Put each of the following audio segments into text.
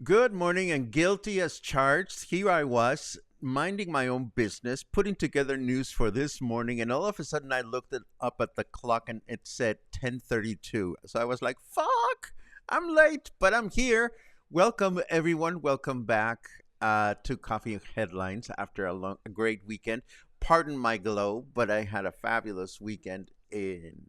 Good morning, and guilty as charged. Here I was, minding my own business, putting together news for this morning, and all of a sudden I looked up at the clock and it said 10:32. So I was like, "Fuck! I'm late, but I'm here." Welcome, everyone. Welcome back to Coffee Headlines after a great weekend. Pardon my glow, but I had a fabulous weekend in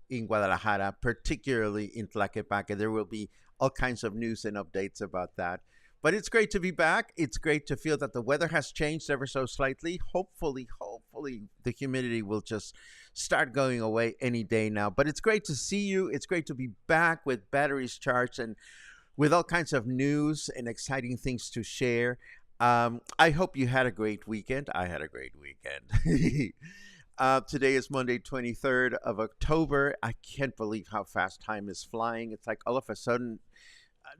Guadalajara, particularly in Tlaquepaque. There will be all kinds of news and updates about that. But it's great to be back. It's great to feel that the weather has changed ever so slightly. Hopefully, the humidity will just start going away any day now. But it's great to see you. It's great to be back with batteries charged and with all kinds of news and exciting things to share. I hope you had a great weekend. I had a great weekend. Today is Monday, 23rd of October. I can't believe how fast time is flying. It's like all of a sudden,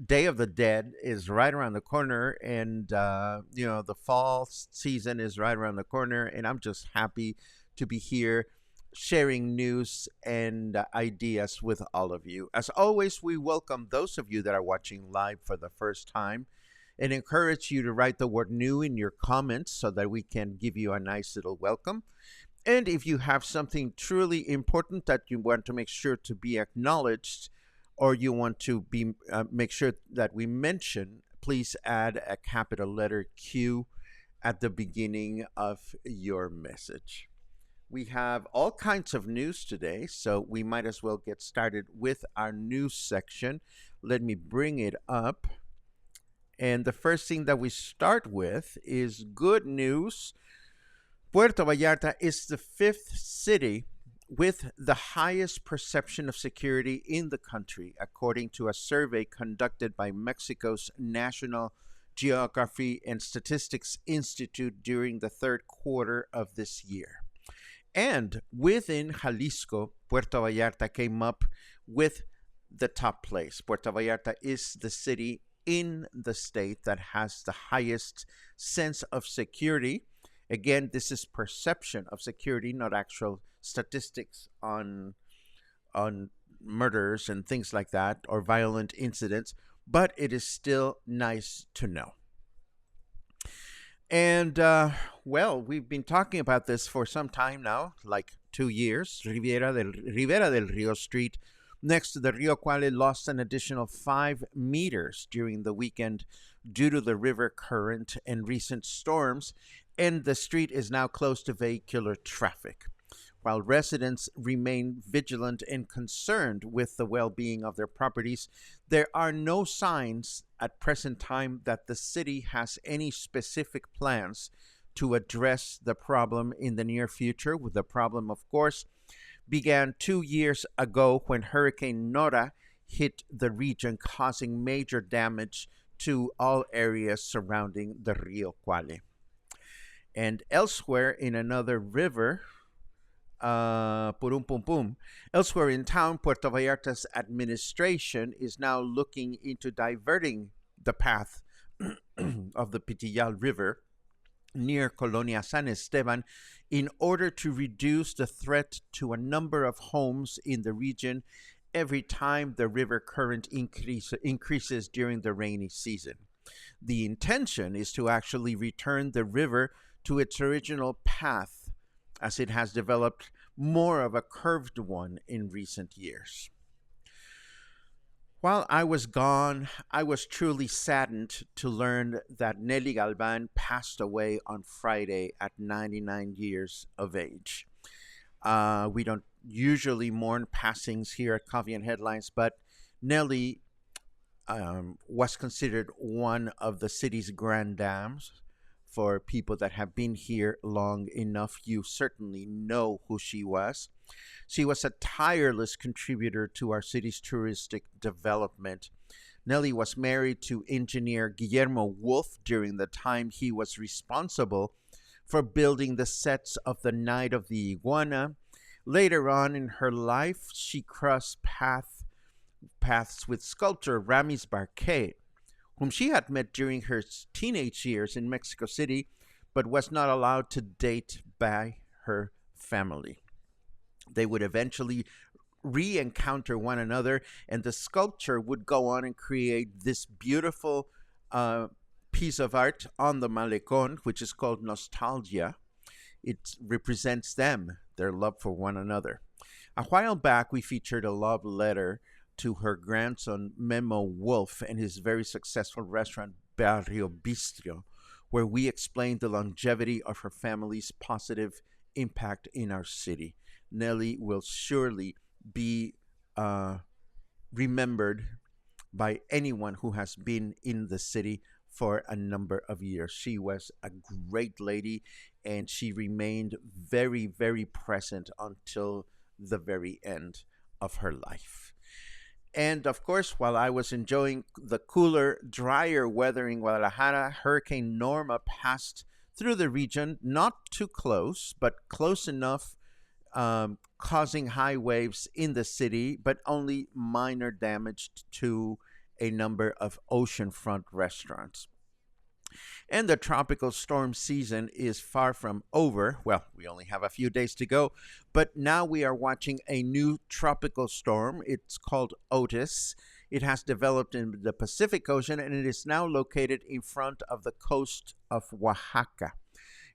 Day of the Dead is right around the corner, and the fall season is right around the corner, and I'm just happy to be here sharing news and ideas with all of you. As always, we welcome those of you that are watching live for the first time and encourage you to write the word new in your comments so that we can give you a nice little welcome. And if you have something truly important that you want to make sure to be acknowledged, or you want to be make sure that we mention, please add a capital letter Q at the beginning of your message. We have all kinds of news today, so we might as well get started with our news section. Let me bring it up. And the first thing that we start with is good news. Puerto Vallarta is the fifth city with the highest perception of security in the country, according to a survey conducted by Mexico's National Geography and Statistics Institute during the third quarter of this year. And within Jalisco, Puerto Vallarta came up with the top place. Puerto Vallarta is the city in the state that has the highest sense of security. Again, this is perception of security, not actual statistics on murders and things like that, or violent incidents, but it is still nice to know. And, we've been talking about this for some time now, like 2 years. Riviera del Rio Street, next to the Rio Quale, lost an additional 5 meters during the weekend due to the river current and recent storms, and the street is now closed to vehicular traffic. While residents remain vigilant and concerned with the well-being of their properties, there are no signs at present time that the city has any specific plans to address the problem in the near future. With the problem, of course, began 2 years ago when Hurricane Nora hit the region, causing major damage to all areas surrounding the Rio Quale. And elsewhere in another river, Purum pum pum. Elsewhere in town, Puerto Vallarta's administration is now looking into diverting the path of the Pitillal River near Colonia San Esteban in order to reduce the threat to a number of homes in the region every time the river current increases during the rainy season. The intention is to actually return the river to its original path as it has developed more of a curved one in recent years. While I was gone, I was truly saddened to learn that Nelly Galban passed away on Friday at 99 years of age. We don't usually mourn passings here at Coffee and Headlines, but Nelly was considered one of the city's grand dames. For people that have been here long enough, you certainly know who she was. She was a tireless contributor to our city's touristic development. Nelly was married to engineer Guillermo Wolf during the time he was responsible for building the sets of The Night of the Iguana. Later on in her life, she crossed paths with sculptor Ramis Barquet, whom she had met during her teenage years in Mexico City, but was not allowed to date by her family. They would eventually re-encounter one another, and the sculptor would go on and create this beautiful piece of art on the Malecon, which is called Nostalgia. It represents them, their love for one another. A while back, we featured a love letter to her grandson Memo Wolf and his very successful restaurant Barrio Bistro, where we explained the longevity of her family's positive impact in our city. Nelly will surely be remembered by anyone who has been in the city for a number of years. She was a great lady, and she remained very, very present until the very end of her life. And of course, while I was enjoying the cooler, drier weather in Guadalajara, Hurricane Norma passed through the region, not too close, but close enough, causing high waves in the city, but only minor damage to a number of oceanfront restaurants. And the tropical storm season is far from over. Well, we only have a few days to go, but now we are watching a new tropical storm. It's called Otis. It has developed in the Pacific Ocean, and it is now located in front of the coast of Oaxaca.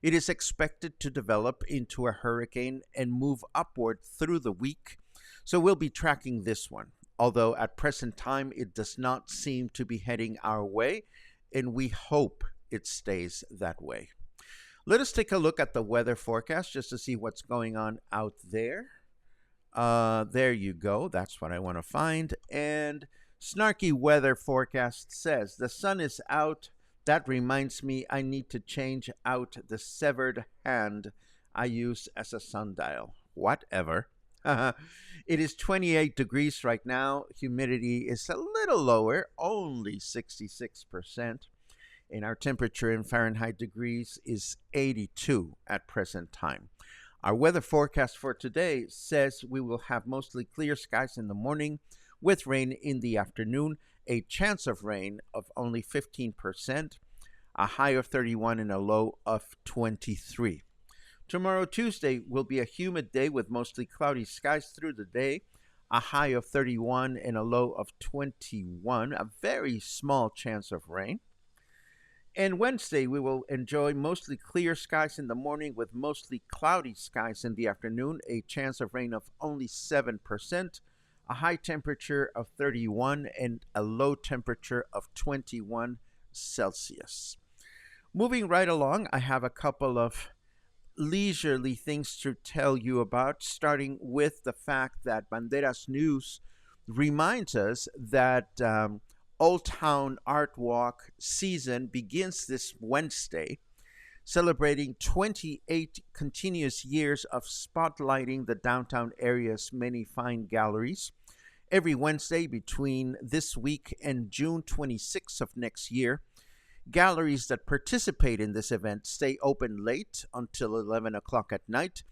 It is expected to develop into a hurricane and move upward through the week, so we'll be tracking this one. Although at present time, it does not seem to be heading our way, and we hope it stays that way. Let us take a look at the weather forecast just to see what's going on out there. There you go. That's what I want to find. And snarky weather forecast says the sun is out. That reminds me I need to change out the severed hand I use as a sundial. Whatever. It is 28 degrees right now. Humidity is a little lower, only 66%. And our temperature in Fahrenheit degrees is 82 at present time. Our weather forecast for today says we will have mostly clear skies in the morning with rain in the afternoon, a chance of rain of only 15%, a high of 31 and a low of 23. Tomorrow, Tuesday, will be a humid day with mostly cloudy skies through the day, a high of 31 and a low of 21, a very small chance of rain. And Wednesday, we will enjoy mostly clear skies in the morning with mostly cloudy skies in the afternoon, a chance of rain of only 7%, a high temperature of 31, and a low temperature of 21 Celsius. Moving right along, I have a couple of leisurely things to tell you about, starting with the fact that Banderas News reminds us that Oldtown Artwalk season begins this Wednesday, celebrating 28 continuous years of spotlighting the downtown area's many fine galleries. Every Wednesday between this week and June 26th of next year, Galleries that participate in this event stay open late until 11 o'clock at night,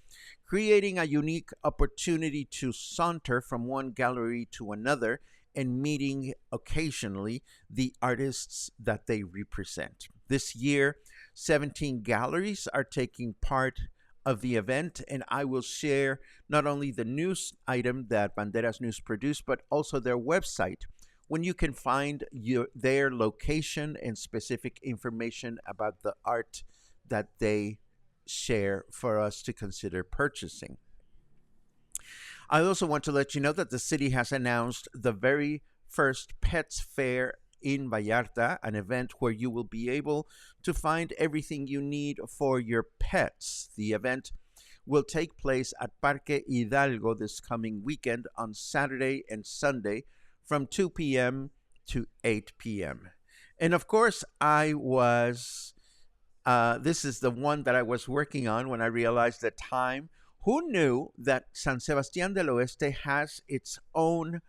creating a unique opportunity to saunter from one gallery to another and meeting occasionally the artists that they represent. This year, 17 galleries are taking part of the event, and I will share not only the news item that Banderas News produced, but also their website when you can find their location and specific information about the art that they share for us to consider purchasing. I also want to let you know that the city has announced the very first Pets Fair in Vallarta, an event where you will be able to find everything you need for your pets. The event will take place at Parque Hidalgo this coming weekend on Saturday and Sunday from 2 p.m. to 8 p.m. And of course, this is the one that I was working on when I realized the time. Who knew that San Sebastián del Oeste has its own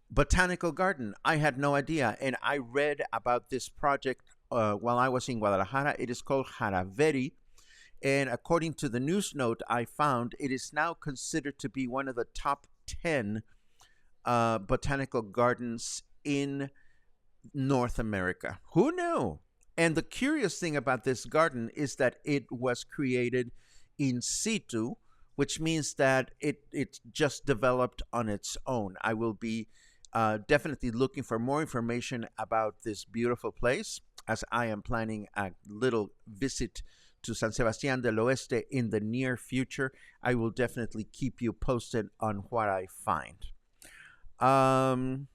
botanical garden? I had no idea. And I read about this project while I was in Guadalajara. It is called Jaraveri. And according to the news note I found, it is now considered to be one of the top 10 botanical gardens in North America. Who knew? And the curious thing about this garden is that it was created in situ, which means that it just developed on its own. I will be definitely looking for more information about this beautiful place, as I am planning a little visit to San Sebastián del Oeste in the near future. I will definitely keep you posted on what I find. And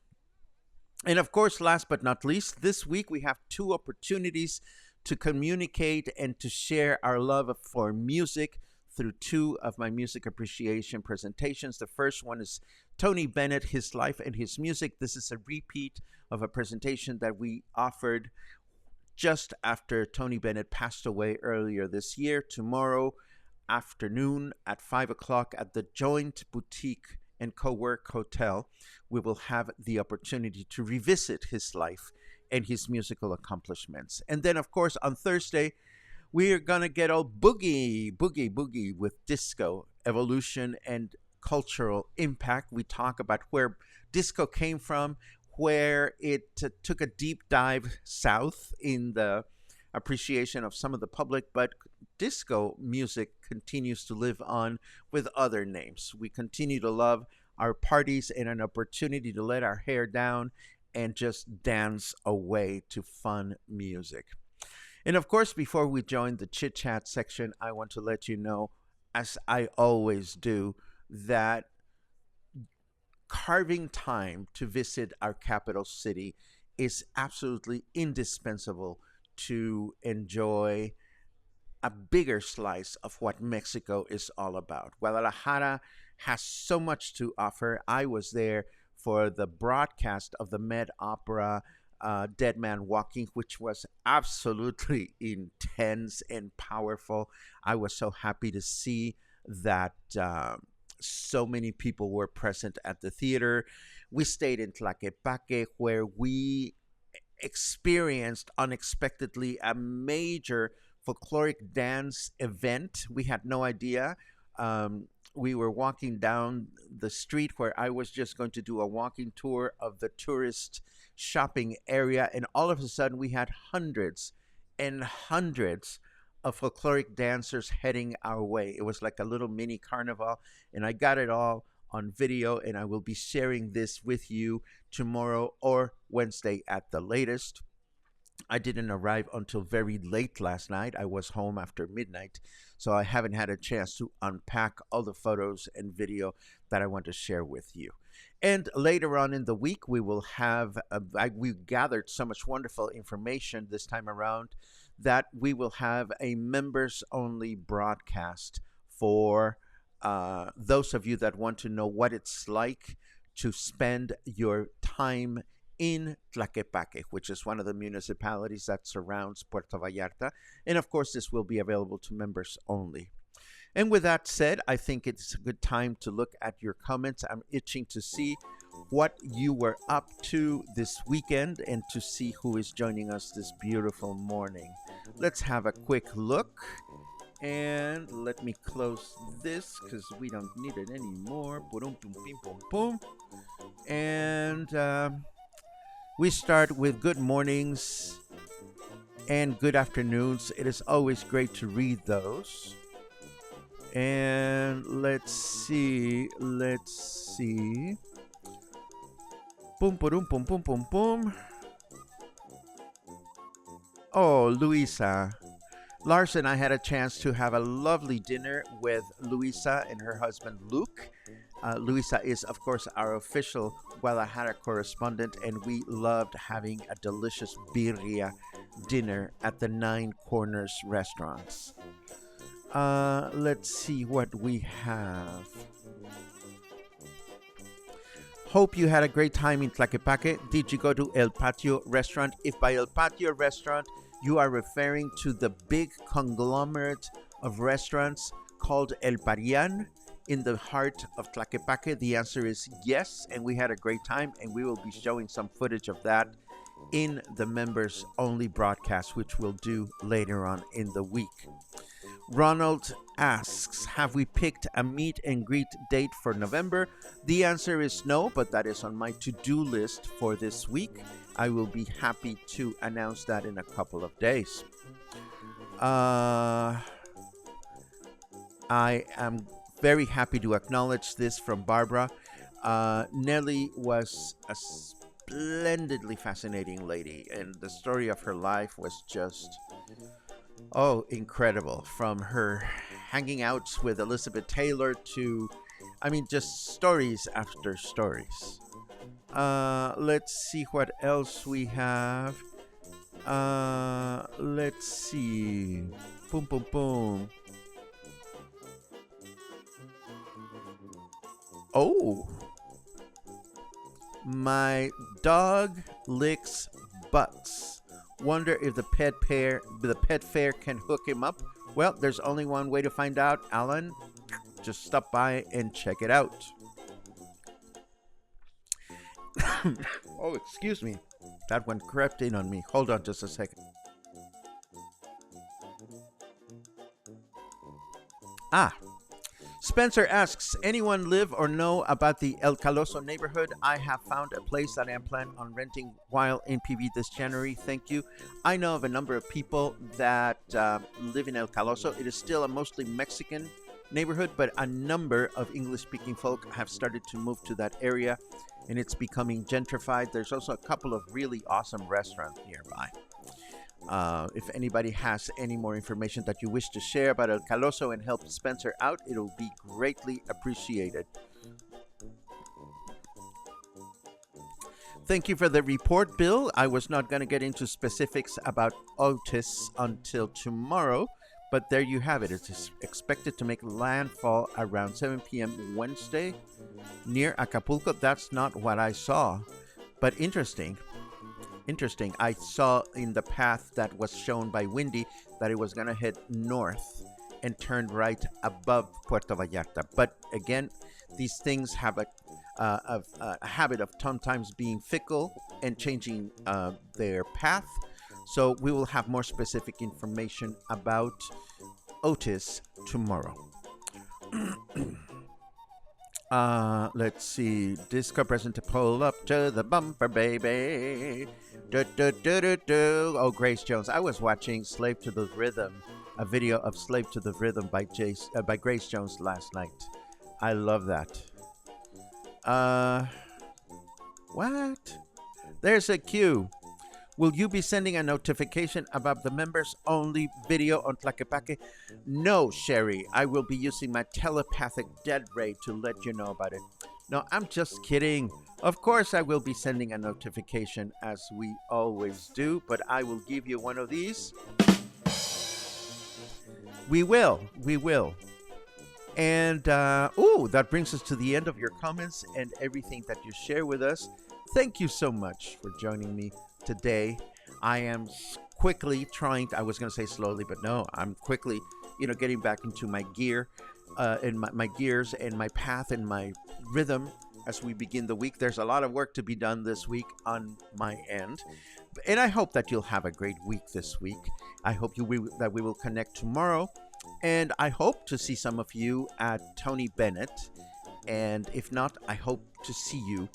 of course, last but not least, this week we have two opportunities to communicate and to share our love for music through two of my music appreciation presentations. The first one is Tony Bennett, His Life and His Music. This is a repeat of a presentation that we offered just after Tony Bennett passed away earlier this year. Tomorrow afternoon at 5 o'clock at the Joint Boutique and Co-work Hotel, we will have the opportunity to revisit his life and his musical accomplishments. And then, of course, on Thursday, we are going to get all boogie with disco, evolution, and cultural impact. We talk about where disco came from, where it took a deep dive south in the appreciation of some of the public, but disco music continues to live on with other names. We continue to love our parties and an opportunity to let our hair down and just dance away to fun music. And of course, before we join the chit chat section, I want to let you know, as I always do, that carving time to visit our capital city is absolutely indispensable to enjoy a bigger slice of what Mexico is all about. Guadalajara has so much to offer. I was there for the broadcast of the Met Opera Dead Man Walking, which was absolutely intense and powerful. I was so happy to see that so many people were present at the theater. We stayed in Tlaquepaque, where we experienced unexpectedly a major folkloric dance event. We had no idea. We were walking down the street where I was just going to do a walking tour of the tourist shopping area, and all of a sudden we had hundreds and hundreds of folkloric dancers heading our way. It was like a little mini carnival, and I got it all on video, and I will be sharing this with you tomorrow or Wednesday at the latest. I didn't arrive until very late last night. I was home after midnight, so I haven't had a chance to unpack all the photos and video that I want to share with you. And later on in the week, we will have, we gathered so much wonderful information this time around that we will have a members-only broadcast for those of you that want to know what it's like to spend your time in Tlaquepaque, which is one of the municipalities that surrounds Puerto Vallarta. And of course, this will be available to members only. And with that said, I think it's a good time to look at your comments. I'm itching to see what you were up to this weekend and to see who is joining us this beautiful morning. Let's have a quick look. And let me close this because we don't need it anymore. Boom, boom, boom, boom, boom. And we start with good mornings and good afternoons. It is always great to read those. And let's see. Boom, boom, boom, boom, boom, boom. Oh, Luisa. Lars and I had a chance to have a lovely dinner with Luisa and her husband, Luke. Luisa is, of course, our official Guadalajara correspondent, and we loved having a delicious birria dinner at the Nine Corners restaurants. Let's see what we have. Hope you had a great time in Tlaquepaque. Did you go to El Patio restaurant? If by El Patio restaurant you are referring to the big conglomerate of restaurants called El Parian in the heart of Tlaquepaque, the answer is yes, and we had a great time, and we will be showing some footage of that in the members only broadcast, which we'll do later on in the week. Ronald asks, have we picked a meet and greet date for November? The answer is no, but that is on my to-do list for this week. I will be happy to announce that in a couple of days. I am very happy to acknowledge this from Barbara. Nelly was a splendidly fascinating lady, and the story of her life was just... oh, incredible. From her hanging out with Elizabeth Taylor to, just stories after stories. Let's see what else we have. Let's see. Boom, boom, boom. Oh. My dog licks butts. Wonder if the pet fair can hook him up. Well, there's only one way to find out, Alan. Just stop by and check it out. Oh, excuse me. That one crept in on me. Hold on just a second. Spencer asks, anyone live or know about the El Caloso neighborhood? I have found a place that I am planning on renting while in PV this January. Thank you. I know of a number of people that live in El Caloso. It is still a mostly Mexican neighborhood, but a number of English-speaking folk have started to move to that area, and it's becoming gentrified. There's also a couple of really awesome restaurants nearby. If anybody has any more information that you wish to share about El Caloso and help Spencer out, it'll be greatly appreciated. Thank you for the report, Bill. I was not going to get into specifics about Otis until tomorrow, but there you have it. It's expected to make landfall around 7 p.m. Wednesday near Acapulco. That's not what I saw, but interesting. I saw in the path that was shown by Windy that it was going to head north and turn right above Puerto Vallarta. But again, these things have a habit of sometimes being fickle and changing their path. So we will have more specific information about Otis tomorrow. Let's see. Disco present to pull up to the bumper, baby. Do, do, do, do, do. Oh, Grace Jones. I was watching Slave to the Rhythm, a video of Slave to the Rhythm by Grace Jones last night. I love that. What? There's a cue. Will you be sending a notification about the members only video on Tlaquepaque? No, Sherry. I will be using my telepathic dead ray to let you know about it. No, I'm just kidding. Of course I will be sending a notification as we always do, but I will give you one of these. We will. And, that brings us to the end of your comments and everything that you share with us. Thank you so much for joining me today. I am quickly trying, I was going to say slowly, but no, I'm quickly getting back into my gear, in my gears and my path and my rhythm as we begin the week. There's a lot of work to be done this week on my end, and I hope that you'll have a great week this week. I hope that we will connect tomorrow, and I hope to see some of you at Tony Bennett, and if not, I hope to see you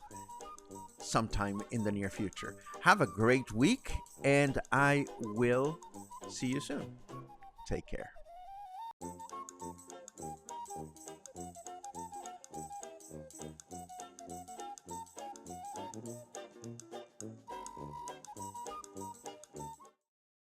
sometime in the near future. Have a great week, and I will see you soon. Take care.